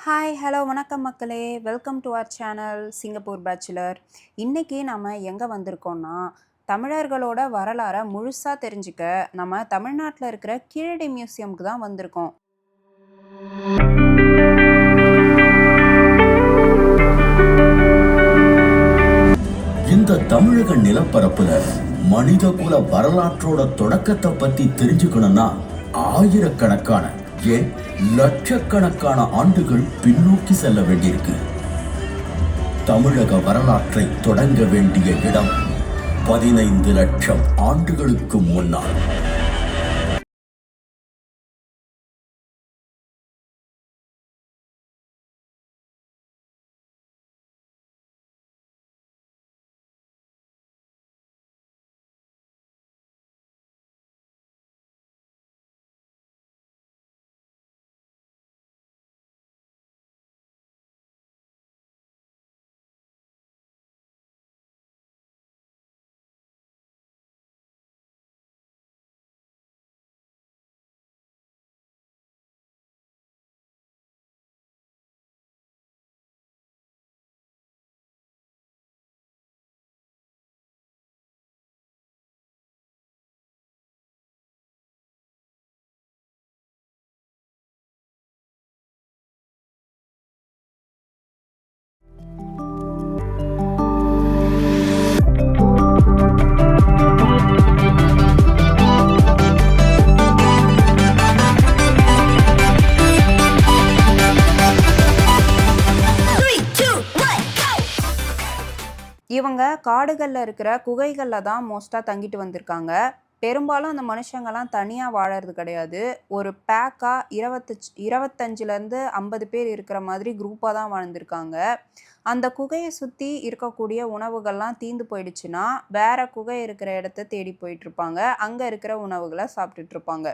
Hi hello வணக்கம் மக்களே, welcome to our channel Singapore bachelor. இன்றைக்கி நம்ம எங்கே வந்திருக்கோம்னா, தமிழர்களோட வரலாறை முழுசாக தெரிஞ்சுக்க நம்ம தமிழ்நாட்டில் இருக்கிற கீழடி மியூசியமுக்கு தான் வந்திருக்கோம். இந்த தமிழக நிலப்பரப்புல மனித குல வரலாற்றோட தொடக்கத்தை பத்தி தெரிஞ்சுக்கணும்னா ஆயிரக்கணக்கான ஏன் லட்சக்கணக்கான ஆண்டுகள் பின்னோக்கி செல்ல வேண்டியிருக்கு. தமிழக வரலாற்றை தொடங்க வேண்டிய இடம் 15 லட்சம் ஆண்டுகளுக்கு முன்னால். இவங்க காடுகளில் இருக்கிற குகைகளில் தான் மோஸ்ட்டாக தங்கிட்டு வந்திருக்காங்க. பெரும்பாலும் அந்த மனுஷங்கள்லாம் தனியாக வாழறது கிடையாது. ஒரு பேக்காக 25லேருந்து 50 பேர் இருக்கிற மாதிரி குரூப்பாக தான் வாழ்ந்திருக்காங்க. அந்த குகையை சுற்றி இருக்கக்கூடிய உணவுகள்லாம் தீந்து போயிடுச்சுன்னா வேற குகை இருக்கிற இடத்த தேடி போயிட்டுருப்பாங்க. அங்கே இருக்கிற உணவுகளை சாப்பிட்டுட்ருப்பாங்க.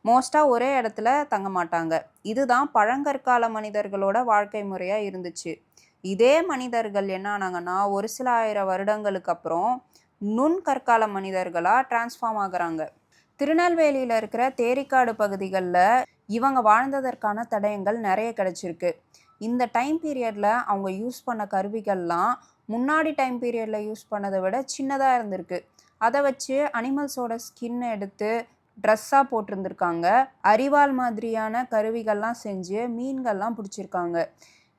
மோஸ்ட்டாக ஒரே இடத்துல தங்க மாட்டாங்க. இதுதான் பழங்கற்கால மனிதர்களோட வாழ்க்கை முறையாக இருந்துச்சு. இதே மனிதர்கள் என்ன ஆனாங்கன்னா ஒரு சில ஆயிரம் வருடங்களுக்கு அப்புறம் நுண்கற்கால மனிதர்களாக டிரான்ஸ்ஃபார்ம் ஆகுறாங்க. திருநெல்வேலியில் இருக்கிற தேரிக்காடு பகுதிகளில் இவங்க வாழ்ந்ததற்கான தடயங்கள் நிறைய கிடைச்சிருக்கு. இந்த டைம் பீரியடில் அவங்க யூஸ் பண்ண கருவிகள்லாம் முன்னாடி டைம் பீரியடில் யூஸ் பண்ணதை விட சின்னதாக இருந்திருக்கு. அதை வச்சு அனிமல்ஸோட ஸ்கின் எடுத்து ட்ரெஸ்ஸாக போட்டிருந்துருக்காங்க. அரிவாள் மாதிரியான கருவிகள்லாம் செஞ்சு மீன்கள்லாம் பிடிச்சிருக்காங்க.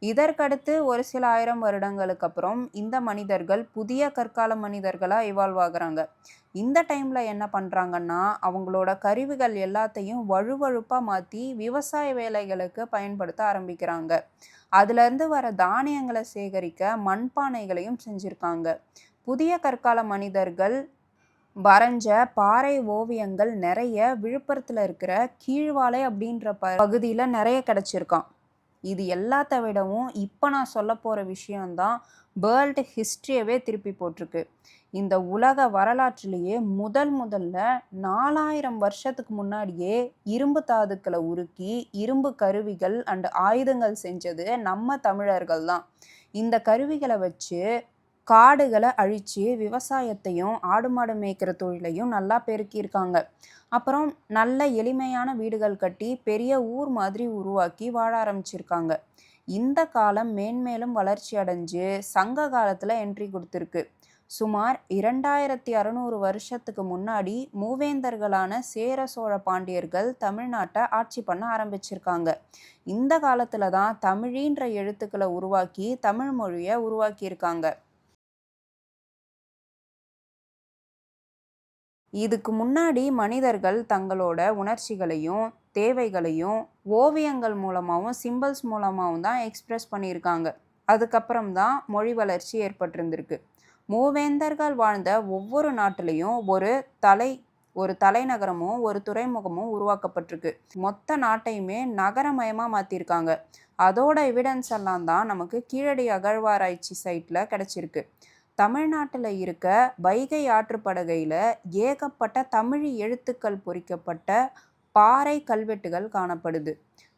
இதற்கடுத்து ஒரு சில ஆயிரம் வருடங்களுக்கு அப்புறம் இந்த மனிதர்கள் புதிய கற்கால மனிதர்களாக இவால்வ் ஆகுறாங்க. இந்த டைமில் என்ன பண்ணுறாங்கன்னா அவங்களோட கருவிகள் எல்லாத்தையும் வழுவழுப்பாக மாற்றி விவசாய வேலைகளுக்கு பயன்படுத்த ஆரம்பிக்கிறாங்க. அதுலேருந்து வர தானியங்களை சேகரிக்க மண்பானைகளையும் செஞ்சுருக்காங்க. புதிய கற்கால மனிதர்கள் வரைஞ்ச பாறை ஓவியங்கள் நிறைய விழுப்புரத்தில் இருக்கிற கீழ்வாலை அப்படின்ற பகுதியில் நிறைய கிடச்சிருக்கான். இது எல்லாத்த விடவும் இப்போ நான் சொல்ல போகிற விஷயந்தான் வேர்ல்டு ஹிஸ்ட்ரியவே திருப்பி போட்டிருக்கு. இந்த உலக வரலாற்றிலேயே முதல்ல 4000 வருஷத்துக்கு முன்னாடியே இரும்பு தாதுக்களை உருக்கி இரும்பு கருவிகள் அண்ட் ஆயுதங்கள் செஞ்சது நம்ம தமிழர்கள் தான். இந்த கருவிகளை வச்சு காடுகளை அழித்து விவசாயத்தையும் ஆடு மாடு மேய்க்கிற தொழிலையும் நல்லா பெருக்கியிருக்காங்க. அப்புறம் நல்ல எளிமையான வீடுகள் கட்டி பெரிய ஊர் மாதிரி உருவாக்கி வாழ ஆரம்பிச்சிருக்காங்க. இந்த காலம் மேன்மேலும் வளர்ச்சி அடைஞ்சு சங்க காலத்தில் என்ட்ரி கொடுத்துருக்கு. சுமார் 2600 வருஷத்துக்கு முன்னாடி மூவேந்தர்களான சேர சோழ பாண்டியர்கள் தமிழ்நாட்டை ஆட்சி பண்ண ஆரம்பிச்சிருக்காங்க. இந்த காலத்துல தான் தமிழின்ற எழுத்துக்களை உருவாக்கி தமிழ் மொழியை உருவாக்கியிருக்காங்க. இதுக்கு முன்னாடி மனிதர்கள் தங்களோட உணர்ச்சிகளையும் தேவைகளையும் ஓவியங்கள் மூலமாகவும் சிம்பிள்ஸ் மூலமாகவும் தான் எக்ஸ்பிரஸ் பண்ணியிருக்காங்க. அதுக்கப்புறம் தான் மொழி வளர்ச்சி ஏற்பட்டிருந்திருக்கு. மூவேந்தர்கள் வாழ்ந்த ஒவ்வொரு நாட்டிலையும் ஒரு தலைநகரமும் ஒரு துறைமுகமும் உருவாக்கப்பட்டிருக்கு. மொத்த நாட்டையுமே நகரமயமாக மாற்றிருக்காங்க. அதோட எவிடன்ஸ் எல்லாம் தான் நமக்கு கீழடி அகழ்வாராய்ச்சி சைட்டில் கிடச்சிருக்கு. தமிழ்நாட்டில் இருக்க வைகை ஆற்றுப்படுகையில் ஏகப்பட்ட தமிழ் எழுத்துக்கள் பொறிக்கப்பட்ட பாறை கல்வெட்டுகள் காணப்படுது.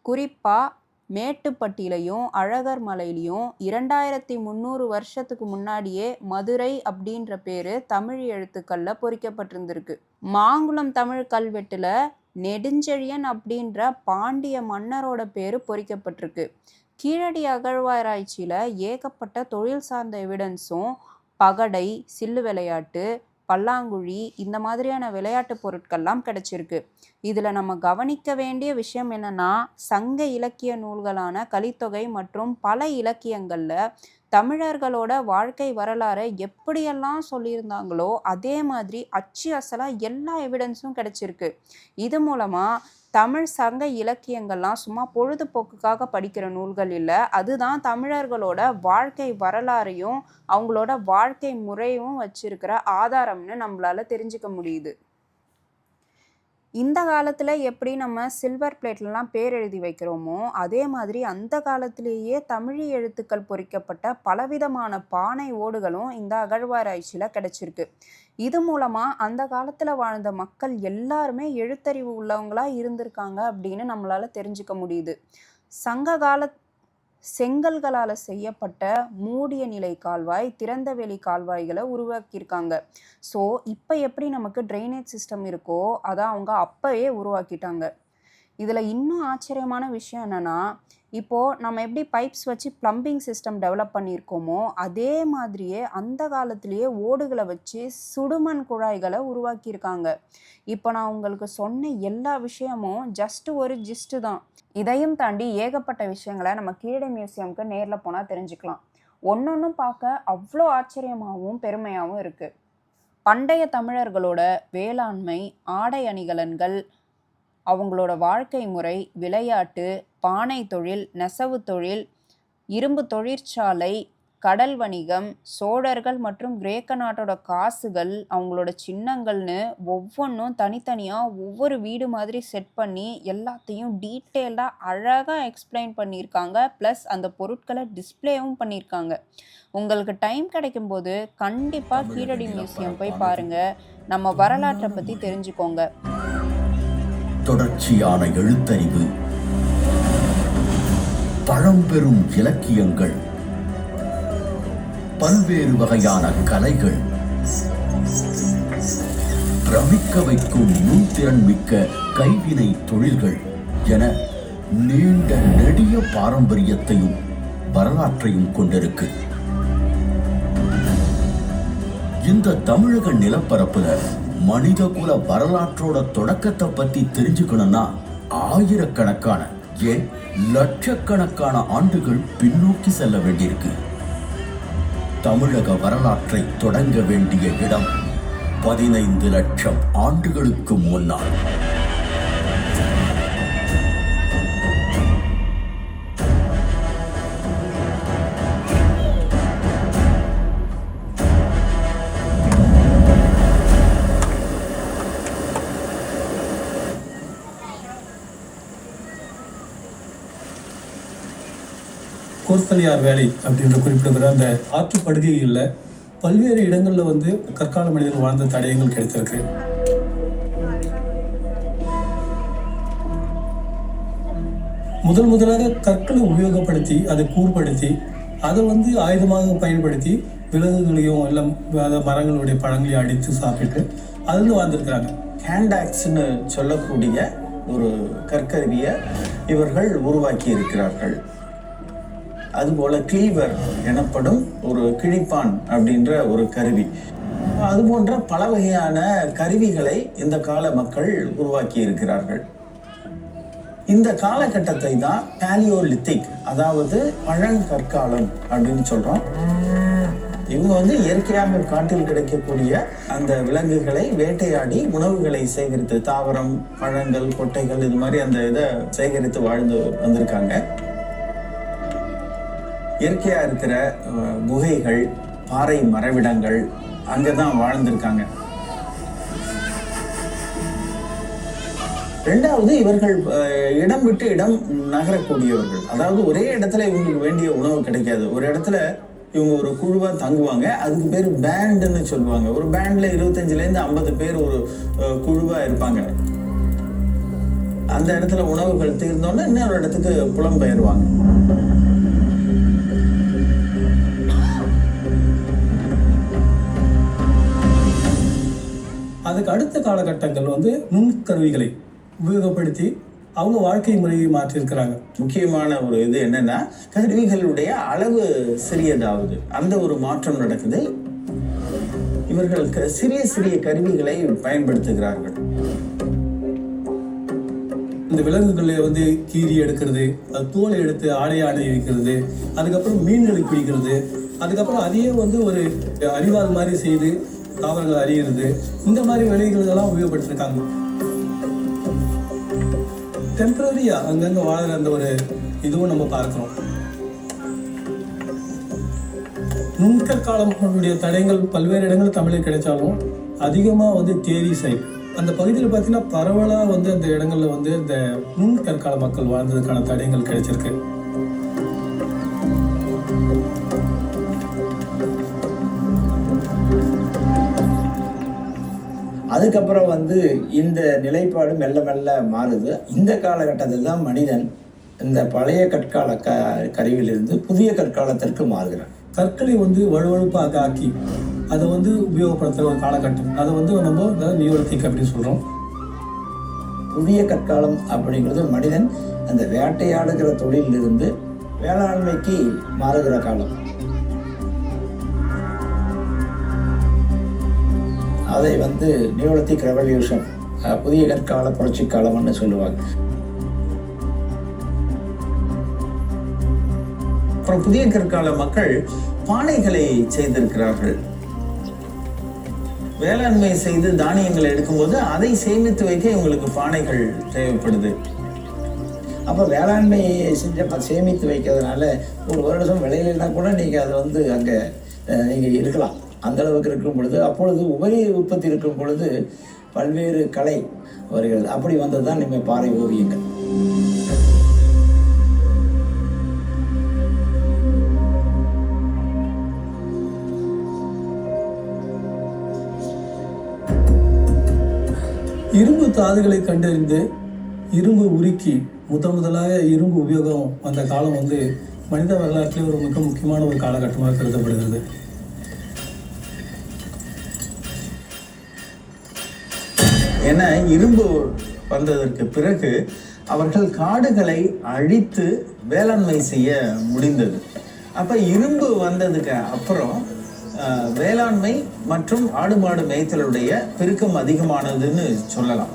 குறிப்பாக மேட்டுப்பட்டியிலையும் அழகர் மலையிலையும் 2300 வருஷத்துக்கு முன்னாடியே மதுரை அப்படின்ற பேர் தமிழ் எழுத்துக்களில் பொறிக்கப்பட்டிருந்திருக்கு. மாங்குளம் தமிழ் கல்வெட்டில் நெடுஞ்செழியன் அப்படின்ற பாண்டிய மன்னரோட பேர் பொறிக்கப்பட்டிருக்கு. கீழடி அகழ்வாராய்ச்சியில் ஏகப்பட்ட தொழில் சார்ந்த எவிடன்ஸும் பகடை, சில்லு விளையாட்டு, பல்லாங்குழி இந்த மாதிரியான விளையாட்டு பொருட்கள்லாம் கிடைச்சிருக்கு. இதில் நம்ம கவனிக்க வேண்டிய விஷயம் என்னன்னா, சங்க இலக்கிய நூல்களான கலித்தொகை மற்றும் பல இலக்கியங்களில் தமிழர்களோட வாழ்க்கை வரலாறை எப்படியெல்லாம் சொல்லியிருந்தாங்களோ அதே மாதிரி அச்சு அசலாக எல்லா எவிடன்ஸும் கிடைச்சிருக்கு. இது மூலமாக தமிழ் சங்க இலக்கியங்கள்லாம் சும்மா பொழுதுபோக்குக்காக படிக்கிற நூல்கள் இல்லை, அதுதான் தமிழர்களோட வாழ்க்கை வரலாறையும் அவங்களோட வாழ்க்கை முறையும் வச்சிருக்கிற ஆதாரம்னு நம்மளால தெரிஞ்சுக்க முடியுது. இந்த காலத்தில் எப்படி நம்ம சில்வர் பிளேட்லலாம் பேர் எழுதி வைக்கிறோமோ அதே மாதிரி அந்த காலத்திலேயே தமிழ் எழுத்துக்கள் பொறிக்கப்பட்ட பலவிதமான பானை ஓடுகளும் இந்த அகழ்வாராய்ச்சியில் கிடைச்சிருக்கு. இது மூலமாக அந்த காலத்தில் வாழ்ந்த மக்கள் எல்லாருமே எழுத்தறிவு உள்ளவங்களா இருந்திருக்காங்க அப்படின்னு நம்மளால தெரிஞ்சுக்க முடியுது. சங்க கால செங்கல்களால் செய்யப்பட்ட மூடிய நிலை கால்வாய், திறந்தவெளி கால்வாய்களை உருவாக்கியிருக்காங்க. ஸோ இப்போ எப்படி நமக்கு ட்ரைனேஜ் சிஸ்டம் இருக்கோ அதை அவங்க அப்போவே உருவாக்கிட்டாங்க. இதில் இன்னும் ஆச்சரியமான விஷயம் என்னென்னா, இப்போது நம்ம எப்படி பைப்ஸ் வச்சு ப்ளம்பிங் சிஸ்டம் டெவலப் பண்ணியிருக்கோமோ அதே மாதிரியே அந்த காலத்திலேயே ஓடுகளை வச்சு சுடுமண் குழாய்களை உருவாக்கியிருக்காங்க. இப்போ நான் உங்களுக்கு சொன்ன எல்லா விஷயமும் ஜஸ்ட் ஒரு ஜிஸ்ட்டு தான். இதையும் தாண்டி ஏகப்பட்ட விஷயங்களை நம்ம கீழடி மியூசியம்க்கு நேரில் போனால் தெரிஞ்சுக்கலாம். ஒன்னொன்றும் பார்க்க அவ்வளோ ஆச்சரியமாகவும் பெருமையாகவும் இருக்குது. பண்டைய தமிழர்களோட வேளாண்மை, ஆடை அணிகலன்கள், அவங்களோட வாழ்க்கை முறை, விளையாட்டு, பானை தொழில், நெசவு தொழில், இரும்பு தொழிற்சாலை, கடல் வணிகம், சோழர்கள் மற்றும் கிரேக்க நாட்டோட காசுகள், அவங்களோட சின்னங்கள்னு ஒவ்வொன்றும் தனித்தனியாக ஒவ்வொரு வீடு மாதிரி செட் பண்ணி எல்லாத்தையும் டீட்டெயில்டாக அழகாக எக்ஸ்பிளைன் பண்ணியிருக்காங்க. ப்ளஸ் அந்த பொருட்களை டிஸ்பிளேவும் பண்ணியிருக்காங்க. உங்களுக்கு டைம் கிடைக்கும்போது கண்டிப்பாக கீழடி மியூசியம் போய் பாருங்கள், நம்ம வரலாற்றை பற்றி தெரிஞ்சுக்கோங்க. தொடர்ச்சியான எழுத்தறிவு, பழம்பெரும் இலக்கியங்கள், பல்வேறு வகையான கலைகள், பிரமிக்க வைக்கும் நுண்திறன் மிக்க கைவினை தொழில்கள் என நீண்ட நெடிய பாரம்பரியத்தையும் வரலாற்றையும் கொண்டிருக்கு. இந்த தமிழக நிலப்பரப்புல மனிதகுல வரலாற்றோட தொடக்கத்தை பத்தி தெரிஞ்சுக்கணும்னா ஆயிரக்கணக்கான ஏன் லட்சக்கணக்கான ஆண்டுகள் பின்னோக்கி செல்ல வேண்டியிருக்கு. தமிழக வரலாற்றை தொடங்க வேண்டிய இடம் 15 லட்சம் ஆண்டுகளுக்கு முன்னால். கோர்த்தலியார் வேலை அப்படின்ற குறிப்பிடுகிற அந்த ஆற்றுப்படுகைகளில் பல்வேறு இடங்களில் வந்து கற்கால மனிதர்கள் வாழ்ந்த தடயங்கள் கிடைத்திருக்கு. முதலாக கற்களை உபயோகப்படுத்தி அதை கூர்படுத்தி அதை வந்து ஆயுதமாக பயன்படுத்தி விலங்குகளையும் எல்லாம் மரங்களுடைய பழங்களையும் அடித்து சாப்பிட்டு அதில் வாழ்ந்திருக்கிறாங்க. ஹேண்டாக்ஸ்ன்னு சொல்லக்கூடிய ஒரு கற்கருவியை இவர்கள் உருவாக்கி இருக்கிறார்கள். அதுபோல கிளீவர் எனப்படும் ஒரு கிழிப்பான் அப்படின்ற ஒரு கருவி, அது போன்ற பல வகையான கருவிகளை இந்த கால மக்கள் உருவாக்கி இருக்கிறார்கள். இந்த காலகட்டத்தை தான் பேலியோலித்திக், அதாவது பழங்கற்காலம் அப்படின்னு சொல்றோம். இவங்க வந்து இயற்கையாக காட்டில் கிடைக்கக்கூடிய அந்த விலங்குகளை வேட்டையாடி உணவுகளை சேகரித்து, தாவரம், பழங்கள், கொட்டைகள் இது மாதிரி அந்த இதை சேகரித்து வாழ்ந்து வந்திருக்காங்க. இயற்கையா இருக்கிற குகைகள், பாறை மறைவிடங்கள் அங்கதான் வாழ்ந்திருக்காங்க. ரெண்டாவது, இவர்கள் இடம் விட்டு இடம் நகரக்கூடியவர்கள். அதாவது ஒரே இடத்துல இவங்களுக்கு வேண்டிய உணவு கிடைக்காது. ஒரு இடத்துல இவங்க ஒரு குழுவா தங்குவாங்க. அதுக்கு பேர் பேண்டுன்னு சொல்லுவாங்க. ஒரு பேண்ட்ல 25 to 50 பேர் ஒரு குழுவா இருப்பாங்க. அந்த இடத்துல உணவுகள் தீர்ந்தோன்னு இன்னொரு இடத்துக்கு புலம்பெயர்வாங்க. அதுக்கு அடுத்த காலகட்டங்கள் வந்து நுண்கருவிகளை, உபயோகப்படுத்தி அவங்க வாழ்க்கை முறையை மாற்றியிருக்கிறாங்க. முக்கியமான ஒரு இது என்னன்னா, கருவிகளுடைய அளவு சிறியதாவது அந்த ஒரு மாற்றம் நடக்குது. இவர்கள் சிறிய சிறிய கருவிகளை பயன்படுத்துகிறார்கள். இந்த விலங்குகளை வந்து கீறி எடுக்கிறது, அது தோலை எடுத்து ஆடையை அணிவிக்கிறது, அதுக்கப்புறம் மீன்களை பிடிக்கிறது, அதுக்கப்புறம் அதையே வந்து ஒரு அறிவாள் மாதிரி செய்து தாவரங்களை அறிகிறது, இந்த மாதிரி வேலைகளெல்லாம் உபயோகப்படுத்திருக்காங்க. டெம்பரரியா அங்கங்க வாழற அந்த ஒரு இதுவும் நம்ம பார்க்கிறோம். நுண்கற்காலமுடைய தடயங்கள் பல்வேறு இடங்கள் தமிழில் கிடைச்சாலும் அதிகமாக வந்து தேரி சைட் அந்த பகுதியில் பார்த்தீங்கன்னா பரவலாக வந்து அந்த இடங்கள்ல வந்து இந்த நுண்கற்கால மக்கள் வாழ்ந்ததுக்கான தடயங்கள் கிடைச்சிருக்கு. அதுக்கப்புறம் வந்து இந்த நிலைப்பாடு மெல்ல மெல்ல மாறுது. இந்த காலகட்டத்தில் தான் மனிதன் இந்த பழைய கற்கால கருவியிலிருந்து புதிய கற்காலத்திற்கு மாறுகிறான். கற்களை வந்து வலுவழுப்பாக ஆக்கி அதை வந்து உபயோகப்படுத்துகிற ஒரு காலகட்டம், அதை வந்து நம்ம நியோலித்திக் அப்படின்னு சொல்கிறோம். புதிய கற்காலம் அப்படிங்கிறது மனிதன் அந்த வேட்டையாடுகிற தொழிலிருந்து வேளாண்மைக்கு மாறுகிற காலம். அதை வந்து நியோலித்திக் ரெவல்யூஷன், புதிய கற்கால புரட்சி காலம்னு சொல்லுவாங்க. அப்புறம் புதிய கற்கால மக்கள் பானைகளை செய்திருக்கிறார்கள். வேளாண்மை செய்து தானியங்களை எடுக்கும்போது அதை சேமித்து வைக்க இவங்களுக்கு பானைகள் தேவைப்படுது. அப்போ வேளாண்மை செஞ்ச சேமித்து வைக்கிறதுனால ஒரு வருடம் விளையிலன்னா கூட நீங்கள் அதை வந்து அங்கே நீங்கள் இருக்கலாம். அந்த அளவுக்கு இருக்கும் பொழுது அப்பொழுது உபரி உற்பத்தி இருக்கும் பொழுது பல்வேறு கலை வருகிறது. அப்படி வந்தது தான் நம்ம பாறை ஓவியங்கள். இரும்பு தாதுகளை கண்டறிந்து இரும்பு உருக்கி முதலாக இரும்பு உபயோகம் வந்த காலம் வந்து மனித வரலாற்றிலே ஒரு மிக முக்கியமான ஒரு காலகட்டமாக கருதப்படுகிறது. ஏன்னா இரும்பு வந்ததற்கு பிறகு அவர்கள் காடுகளை அழித்து வேளாண்மை செய்ய முடிந்தது. அப்ப இரும்பு வந்ததுக்கு அப்புறம் வேளாண்மை மற்றும் ஆடு மாடு மேய்த்தலுடைய பெருக்கம் அதிகமானதுன்னு சொல்லலாம்.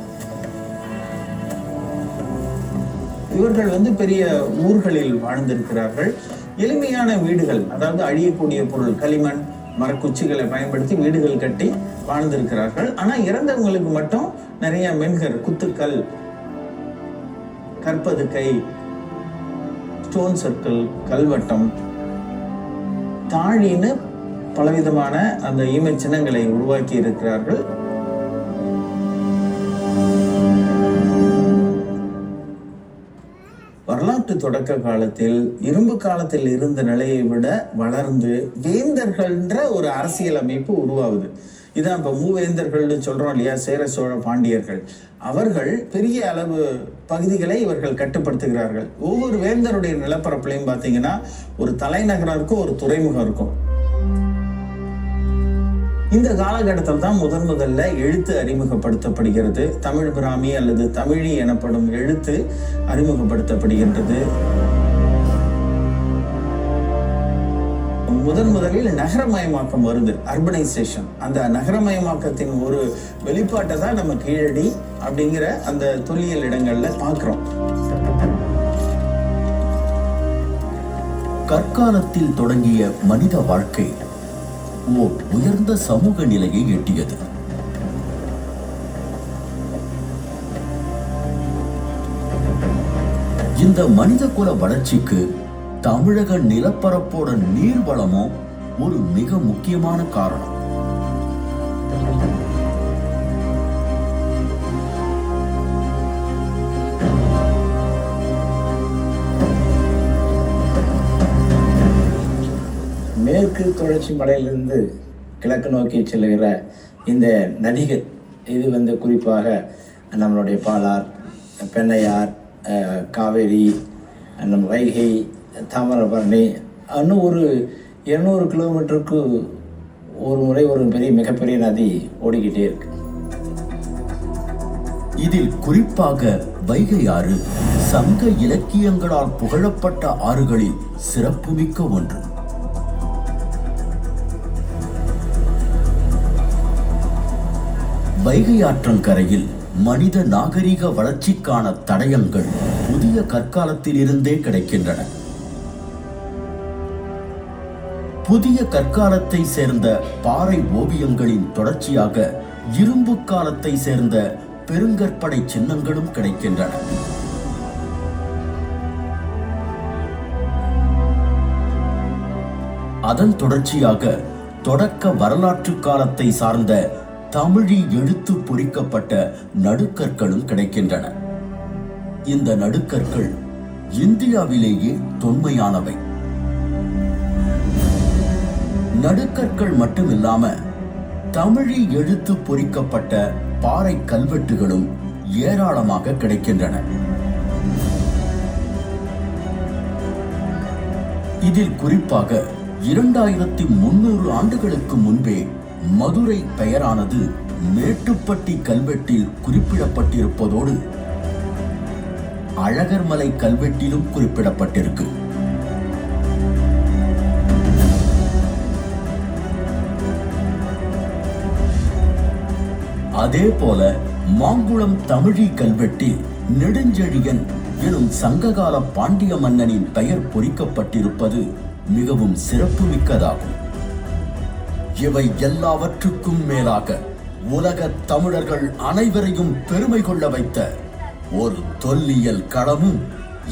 இவர்கள் வந்து பெரிய ஊர்களில் வாழ்ந்திருக்கிறார்கள். எளிமையான வீடுகள், அதாவது அழியக்கூடிய பொருள் களிமண் மரக்குச்சிகளை பயன்படுத்தி வீடுகள் கட்டி வாழ்ந்திருக்கிறார்கள். ஆனா இறந்தவங்களுக்கு மட்டும் நிறைய மென்கர், குத்துக்கள், கற்பதுக்கை, ஸ்டோன் சர்க்கிள், கல்வட்டம், தாழின்னு பலவிதமான அந்த ஈமை சின்னங்களை உருவாக்கி இருக்கிறார்கள். வரலாற்று தொடக்க காலத்தில் இரும்பு காலத்தில் இருந்த நிலையை விட வளர்ந்து வேந்தர்கள்ன்ற ஒரு அரசியல் அமைப்பு உருவாகுது. இதான் இப்ப மூவேந்தர்கள்னு சொல்றோம் இல்லையா, சேர சோழ பாண்டியர்கள். அவர்கள் பெரிய அளவு பகுதிகளை இவர்கள் கட்டுப்படுத்துகிறார்கள். ஒவ்வொரு வேந்தருடைய நிலப்பரப்புலையும் பார்த்தீங்கன்னா ஒரு தலைநகரம் இருக்கும், ஒரு துறைமுகம் இருக்கும். இந்த காலகட்டத்தில் தான் முதல்ல எழுத்து அறிமுகப்படுத்தப்படுகிறது. தமிழ் பிராமி அல்லது தமிழி எனப்படும் எழுத்து அறிமுகப்படுத்தப்படுகின்றது. முதலில் நகரமயமாக்கம் வருது, அர்பனைசேஷன். அந்த நகரமயமாக்கத்தின் ஒரு வெளிப்பாட்டை தான் நம்ம கீழடி அப்படிங்கிற அந்த தொல்லியல் இடங்கள்ல பார்க்கிறோம். கற்காலத்தில் தொடங்கிய மனித வாழ்க்கை ஓர் உயர்ந்த சமூக நிலையை எட்டியது. இந்த மனித குல வளர்ச்சிக்கு தமிழக நிலப்பரப்போட நீர்வளமும் ஒரு மிக முக்கியமான காரணம். மேற்கு தொடர்ச்சி மலையிலிருந்து கிழக்கு நோக்கி செல்லுகிற இந்த நதிகள், இது வந்து குறிப்பாக நம்மளுடைய பாலார், பெண்ணையார், காவேரி, நம்ம வைகை, தாமிரபரணி, இன்னும் ஒரு 200 கிலோமீட்டருக்கு ஒரு முறை ஒரு மிகப்பெரிய நதி ஓடிக்கிட்டே இருக்கு. இதில் குறிப்பாக வைகை ஆறு சங்க இலக்கியங்களால் புகழப்பட்ட ஆறுகளில் சிறப்புமிக்க ஒன்று. வைகை ஆற்றங்கரையில் மனித நாகரிக வளர்ச்சிக்கான தடயங்கள் புதிய கற்காலத்தில் இருந்தே கிடைக்கின்றன. புதிய கற்காலத்தை சேர்ந்த பாறை ஓவியங்களின் தொடர்ச்சியாக இரும்பு காலத்தை சேர்ந்த பெருங்கற்படை சின்னங்களும் கிடைக்கின்றன. அதன் தொடர்ச்சியாக தொடக்க வரலாற்று காலத்தை சார்ந்த தமிழி எழுத்து பொறிக்கப்பட்ட நடுக்கற்களும் கிடைக்கின்றன. இந்த நடுக்கற்கள் இந்தியாவிலேயே தொன்மையானவை. நடுக்கற்கள் மட்டுமில்லாம தமிழி எழுத்து பொறிக்கப்பட்ட பாறை கல்வெட்டுகளும் ஏராளமாக கிடைக்கின்றன. இதில் குறிப்பாக 2300 ஆண்டுகளுக்கு முன்பே மதுரை பெயரானது மேட்டுப்பட்டி கல்வெட்டில் குறிப்பிடப்பட்டிருப்பதோடு அழகர்மலை கல்வெட்டிலும் குறிப்பிடப்பட்டிருக்கு. அதே போல மாங்குளம் தமிழி கல்வெட்டில் நெடுஞ்செழியன் எனும் சங்ககால பாண்டிய மன்னனின் பெயர் பொறிக்கப்பட்டிருப்பது மிகவும் சிறப்புமிக்கதாகும். இவை எல்லாவற்றுக்கும் மேலாக உலக தமிழர்கள் அனைவரையும் பெருமை கொள்ள வைத்த ஒரு தொல்லியல் களமும்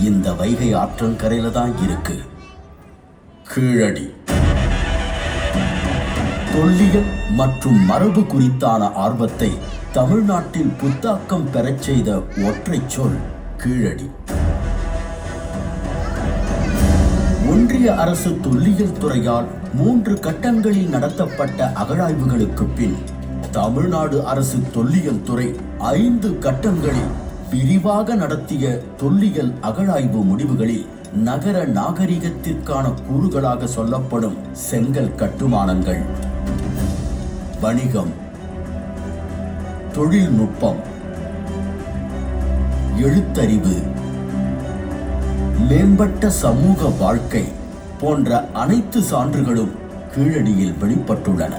இந்த வைகை ஆற்றங்கரையில தான் இருக்கு. கீழடி. தொல்லியல் மற்றும் மரபு குறித்தான ஆர்வத்தை தமிழ்நாட்டில் புத்தாக்கம் பெறச் செய்த ஒற்றை சொல் கீழடி. ஒன்றிய அரசு தொல்லியல் துறையால் 3 கட்டங்களில் நடத்தப்பட்ட அகழாய்வுகளுக்கு பின் தமிழ்நாடு அரசு தொல்லியல் துறை 5 கட்டங்களில் விரிவாக நடத்திய தொல்லியல் அகழாய்வு முடிவுகளில் நகர நாகரிகத்திற்கான கூறுகளாக சொல்லப்படும் செங்கல் கட்டுமானங்கள், வணிகம், தொழில்நுட்பம், எழுத்தறிவு, மேம்பட்ட சமூக வாழ்க்கை போன்ற அனைத்து சான்றுகளும் கீழடியில் வெளிப்பட்டுள்ளன.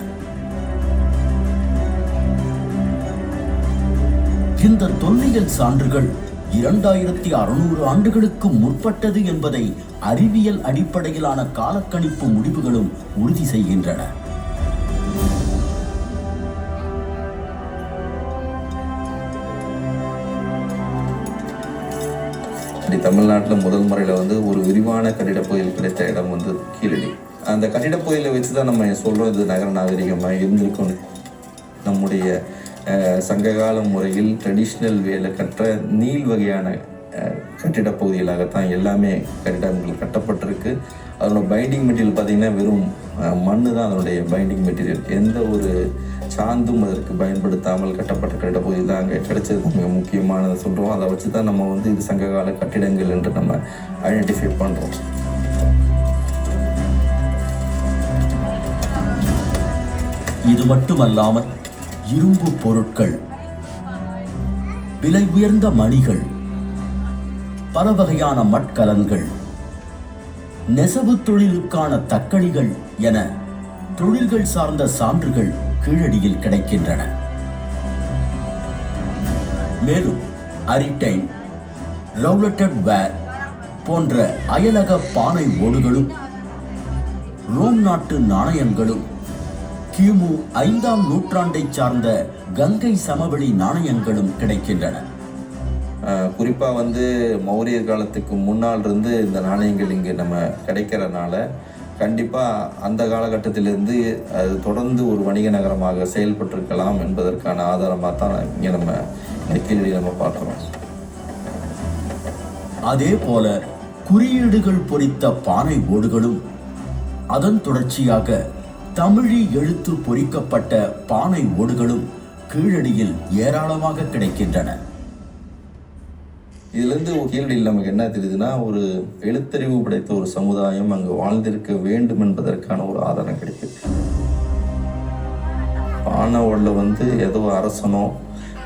இந்த தொல்லியல் சான்றுகள் 2600 ஆண்டுகளுக்கு முற்பட்டது என்பதை அறிவியல் அடிப்படையிலான காலக்கணிப்பு முடிவுகளும் உறுதி செய்கின்றன. தமிழ்நாட்டில் முதல் முறையில் ஒரு விரிவான கட்டிட பகுதியில் கிடைத்த இடம் கீழடி. அந்த கட்டிட பகுதியில் வச்சு தான் நம்ம சொல்கிறோம் இது நகர நாகரிகமாக இருந்திருக்கும். நம்முடைய சங்ககால முறையில் ட்ரெடிஷ்னல் வேலை கற்ற நீள் வகையான கட்டிட பகுதிகளாகத்தான் எல்லாமே கட்டிடங்கள் கட்டப்பட்டிருக்கு. அதனோட பைண்டிங் மெட்டீரியல் பார்த்திங்கன்னா வெறும் மண் தான் அதனுடைய பைண்டிங் மெட்டீரியல். எந்த ஒரு சாந்தும் அதற்கு பயன்படுத்தாமல் கட்டப்பட்ட கட்டிட பகுதி தான் அங்கே கிடைச்சது மிக முக்கியமானதை சொல்கிறோம். அதை வச்சு தான் நம்ம இது சங்ககால கட்டிடங்கள் என்று நம்ம ஐடென்டிஃபை பண்ணுறோம். இது மட்டுமல்லாமல் இரும்பு பொருட்கள், விலை உயர்ந்த மணிகள், பல வகையான மட்கலன்கள், நெசவு தொழிலுக்கான தக்கடிகள் என தொழில்கள் சார்ந்த சான்றுகள் கீழடியில் கிடைக்கின்றன. மேலும் அரிட்டைன், ரவுலட்டட் வேர் போன்ற அயலக பானை ஓடுகளும் ரோம் நாட்டு நாணயங்களும் கிமு 5ஆம் நூற்றாண்டை சார்ந்த கங்கை சமவெளி நாணயங்களும் கிடைக்கின்றன. குறிப்பாக மௌரியர் காலத்துக்கு முன்னால் இருந்து இந்த நாணயங்கள் இங்கே நம்ம கிடைக்கிறனால கண்டிப்பாக அந்த காலகட்டத்திலிருந்து அது தொடர்ந்து ஒரு வணிக நகரமாக செயல்பட்டிருக்கலாம் என்பதற்கான ஆதாரமாக தான் இங்கே நம்ம கீழடி நம்ம பார்க்குறோம். அதே போல குறியீடுகள் பொறித்த பானை ஓடுகளும் அதன் தொடர்ச்சியாக தமிழி எழுத்து பொறிக்கப்பட்ட பானை ஓடுகளும் கீழடியில் ஏராளமாக கிடைக்கின்றன. இதுலேருந்து கீழடியில் நமக்கு என்ன தெரியுதுன்னா ஒரு எழுத்தறிவு படைத்த ஒரு சமுதாயம் அங்கு வாழ்ந்திருக்க வேண்டும் என்பதற்கான ஒரு ஆதாரம் கிடைக்குது. பானை ஓடில் ஏதோ அரசனோ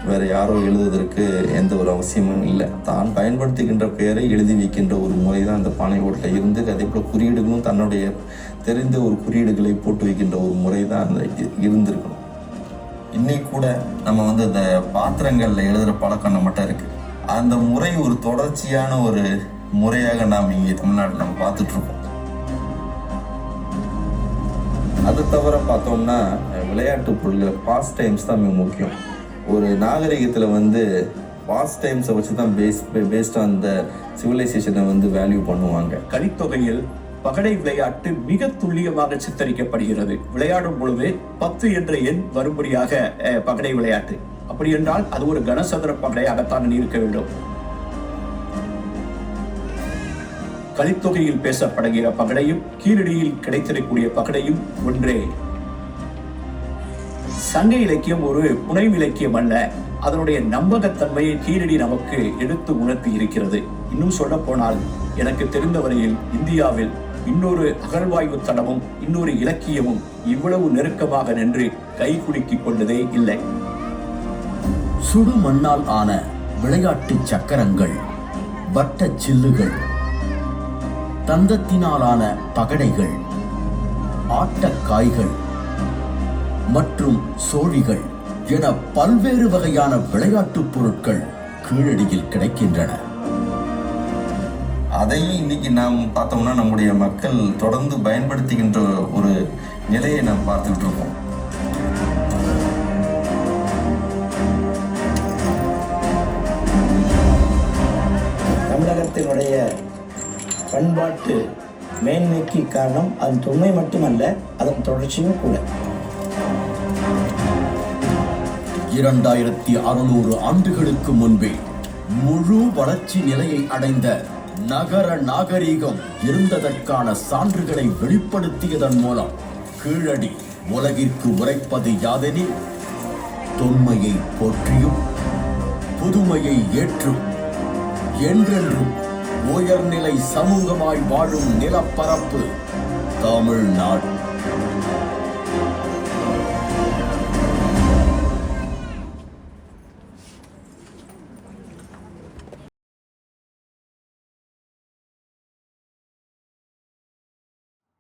வேற யாரோ எழுதுவதற்கு எந்த ஒரு அவசியமும் இல்லை. தான் பயன்படுத்துகின்ற பெயரை எழுதி வைக்கின்ற ஒரு முறை தான் அந்த பானை ஓட்டில் இருந்து, அதே போல் குறியீடுகளும் தன்னுடைய தெரிந்த ஒரு குறியீடுகளை போட்டு வைக்கின்ற ஒரு முறை தான் அந்த இருந்திருக்கணும். இன்னைக்கு கூட நம்ம வந்து இந்த பாத்திரங்களில் எழுதுகிற பழக்கம் நம்மகிட்ட இருக்கு. அந்த முறை ஒரு தொடர்ச்சியான ஒரு முறையாக நாம் இங்கே தமிழ்நாட்டில் நம்ம பார்த்துட்டு இருக்கோம். அது தவிர பார்த்தோம்னா விளையாட்டு பொருட்கள் பாஸ்ட் டைம்ஸ் தான் மிக முக்கியம். ஒரு நாகரிகத்தில் வந்து பாஸ்ட் டைம்ஸை வச்சு தான் பேஸ்ட் ஆன் த சிவிலைசேஷனை வந்து வேல்யூ பண்ணுவாங்க. கலித்தொகையில் பகடை விளையாட்டு மிக துல்லியமாக சித்தரிக்கப்படுகிறது. விளையாடும் பொழுது 10 என்ற எண் வரும்படியாக பகடை விளையாட்டு. அப்படி என்றால் அது ஒரு கனசதுர பகடையாகத்தான் இருக்க வேண்டும். கலித்தொகையில் பேசப்படுகிற பகடையும் கீழடியில் கிடைத்திடக்கூடிய பகடையும் ஒன்றே. சங்க இலக்கியம் ஒரு புனைவு இலக்கியம் அல்ல. அதனுடைய நம்பகத்தன்மையை கீழடி நமக்கு எடுத்து உணர்த்தி இருக்கிறது. இன்னும் சொல்ல போனால் எனக்கு தெரிந்தவரையில் இந்தியாவில் இன்னொரு அகழ்வாய்வு தடமும் இன்னொரு இலக்கியமும் இவ்வளவு நெருக்கமாக நின்று கை குலுக்கிக் கொண்டதே இல்லை. சுடு மண்ணால் ஆன விளையாட்டு சக்கரங்கள், வட்ட சில்லுகள், தந்தத்தினாலான பகடைகள், ஆட்டக்காய்கள் மற்றும் சோழிகள் என பல்வேறு வகையான விளையாட்டுப் பொருட்கள் கீழடியில் கிடைக்கின்றன. அதையும் இன்னைக்கு நாம் பார்த்தோம்னா நம்முடைய மக்கள் தொடர்ந்து பயன்படுத்துகின்ற ஒரு நிலையை நாம் பார்த்துட்டு இருக்கோம். தமிழகத்தினுடைய பண்பாட்டு மேன்மைக்கு காரணம் அதன் தொன்மை மட்டுமல்ல, அதன் தொடர்ச்சியும் கூட. 2600 ஆண்டுகளுக்கு முன்பே முழு வளர்ச்சி நிலையை அடைந்த நகர நாகரீகம் இருந்ததற்கான சான்றுகளை வெளிப்படுத்தியதன் மூலம் கீழடி உலகிற்கு உரைப்பது யாதெனில், தொன்மையை போற்றியும் புதுமையை ஏற்றும் என்றென்றும் உயர்நிலை சமூகமாய் வாழும் நிலப்பரப்பு தமிழ்நாடு.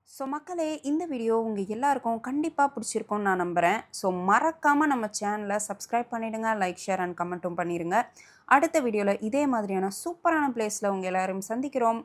ஸோ மக்களே, இந்த வீடியோ உங்கள் எல்லாருக்கும் கண்டிப்பாக பிடிச்சிருக்கும்னு நான் நம்புகிறேன். ஸோ மறக்காமல் நம்ம சேனலை சப்ஸ்கிரைப் பண்ணிவிடுங்க, லைக், ஷேர் அண்ட் கமெண்ட்டும் பண்ணிடுங்க. அடுத்த வீடியோவில் இதே மாதிரியான சூப்பரான பிளேஸில் உங்கள் எல்லாரும் சந்திக்கிறோம்.